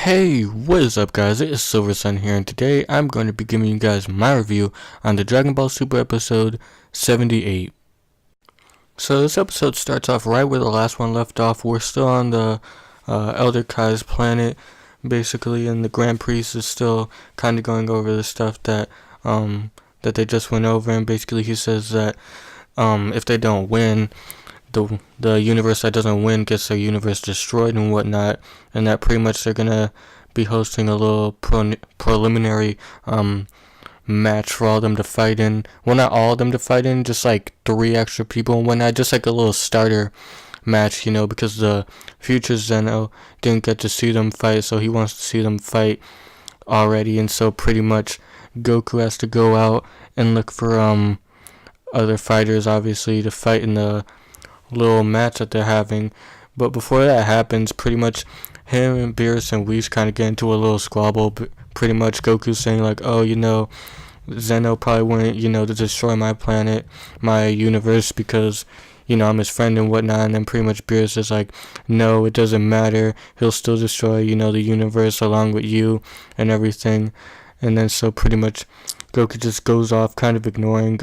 Hey, what is up guys, it is Silver Sun here, and today I'm going to be giving you guys my review on the Dragon Ball Super episode 78. So this episode starts off right where the last one left off. We're still on the Elder Kai's planet, basically, and the Grand Priest is still kind of going over the stuff that they just went over, and basically he says that if they don't win, the universe that doesn't win gets their universe destroyed and whatnot, and that pretty much they're gonna be hosting a little preliminary match for all of them to fight in. Well, not all of them to fight in, just like 3 extra people and whatnot, just like a little starter match, because the future Zeno didn't get to see them fight, so he wants to see them fight already, and so pretty much Goku has to go out and look for other fighters, obviously, to fight in the little match that they're having. But before that happens, pretty much him and Beerus and Whis kind of get into a little squabble. Pretty much Goku's saying like, oh, Zeno probably wouldn't, to destroy my planet, my universe, because I'm his friend and whatnot. And then pretty much Beerus is like, no, it doesn't matter, he'll still destroy the universe along with you and everything. And then so pretty much Goku just goes off, kind of ignoring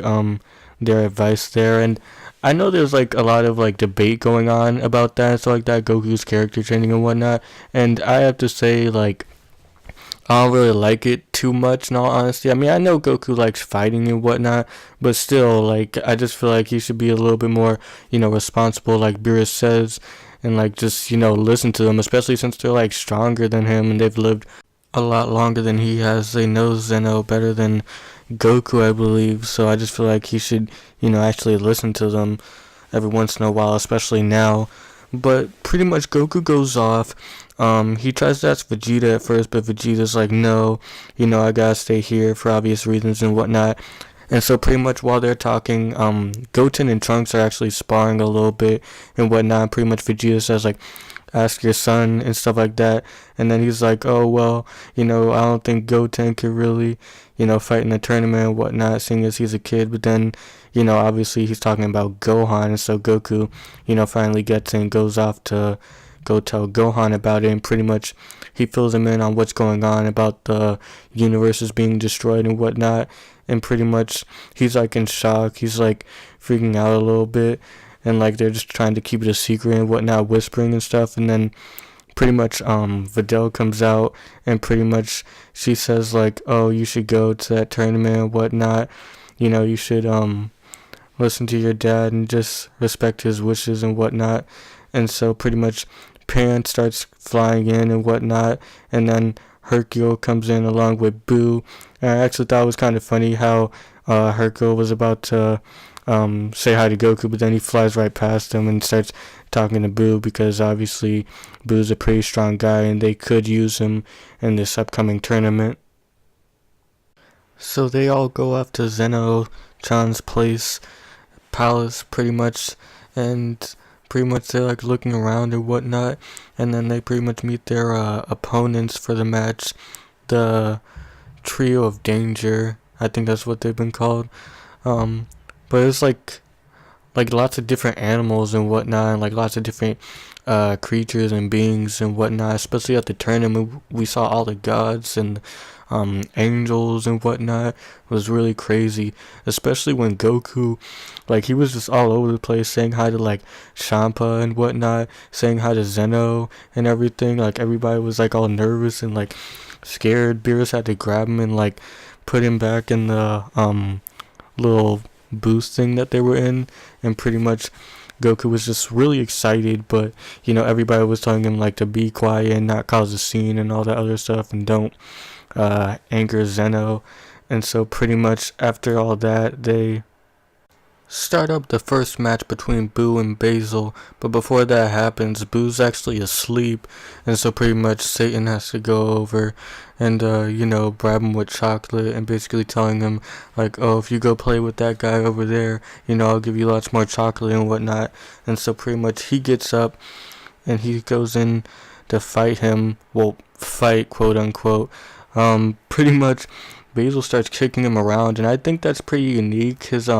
their advice there. And I know there's like a lot of like debate going on about that and stuff like that, Goku's character changing and whatnot. And I have to say, like, I don't really like it too much in all honesty. I mean, I know Goku likes fighting and whatnot, but still, like, I just feel like he should be a little bit more, responsible, like Beerus says, and like just, listen to them, especially since they're like stronger than him and they've lived a lot longer than he has. They know Zeno better than Goku, I believe, so I just feel like he should, actually listen to them every once in a while, especially now. But pretty much Goku goes off. He tries to ask Vegeta at first, but Vegeta's like, no, I gotta stay here for obvious reasons and whatnot. And so pretty much while they're talking, Goten and Trunks are actually sparring a little bit and whatnot. Pretty much Vegeta says like, ask your son and stuff like that. And then he's like, oh, well, I don't think Goten could really, fight in the tournament and whatnot, seeing as he's a kid. But then, obviously he's talking about Gohan, and so Goku, finally gets in and goes off to go tell Gohan about it, and pretty much he fills him in on what's going on about the universes being destroyed and whatnot. And pretty much he's like in shock, he's like freaking out a little bit, and like they're just trying to keep it a secret and whatnot, whispering and stuff. And then pretty much Videl comes out, and pretty much she says like, oh, you should go to that tournament and whatnot, you should listen to your dad and just respect his wishes and whatnot. And so pretty much Pan starts flying in and whatnot, and then Hercule comes in along with Boo. And I actually thought it was kind of funny how Hercule was about to say hi to Goku, but then he flies right past him and starts talking to Boo, because obviously Boo's a pretty strong guy and they could use him in this upcoming tournament. So they all go off to Zeno-chan's palace pretty much, and pretty much they're like looking around and whatnot, and then they pretty much meet their opponents for the match, the Trio of Danger, I think that's what they've been called. But it's like lots of different animals and whatnot, and like lots of different creatures and beings and whatnot. Especially at the tournament, we saw all the gods and angels and whatnot. It was really crazy, especially when Goku, like, he was just all over the place, saying hi to like Champa and whatnot, saying hi to Zeno and everything. Like everybody was like all nervous and like scared. Beerus had to grab him and like put him back in the little boost thing that they were in, and pretty much Goku was just really excited, but everybody was telling him like to be quiet and not cause a scene and all that other stuff, and don't anger Zeno. And so pretty much after all that, they start up the first match between Boo and Basil. But before that happens, Boo's actually asleep, and so pretty much Satan has to go over and bribe him with chocolate, and basically telling him like, oh, if you go play with that guy over there, I'll give you lots more chocolate and whatnot. And so pretty much he gets up and he goes in to fight him, well, fight quote unquote. Pretty much Basil starts kicking him around, and I think that's pretty unique, his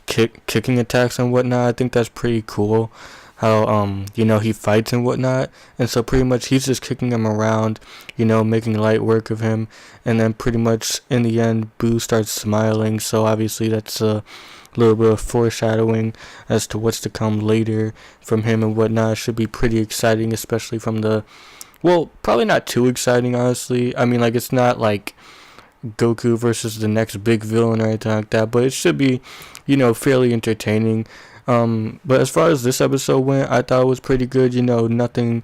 kicking attacks and whatnot. I think that's pretty cool. how he fights and whatnot, and so pretty much he's just kicking him around, making light work of him, and then pretty much in the end Boo starts smiling, so obviously that's a little bit of foreshadowing as to what's to come later from him and whatnot. It should be pretty exciting, especially from the, well, probably not too exciting, honestly. I mean, like, it's not like Goku versus the next big villain or anything like that, but it should be, fairly entertaining. But as far as this episode went, I thought it was pretty good. Nothing,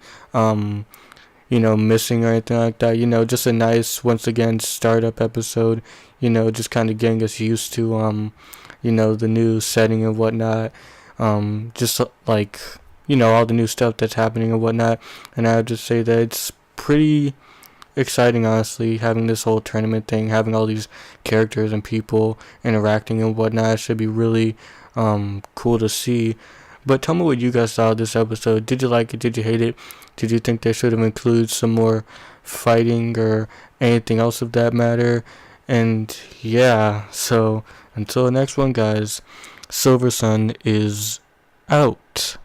missing or anything like that. Just a nice, once again, startup episode. Just kind of getting us used to, the new setting and whatnot. Just like, all the new stuff that's happening and whatnot. And I would just say that it's pretty exciting, honestly, having this whole tournament thing, having all these characters and people interacting and whatnot. It should be really cool to see. But tell me what you guys thought of this episode. Did you like it? Did you hate it? Did you think they should have included some more fighting or anything else of that matter? And yeah, so until the next one, guys, Silver Sun is out.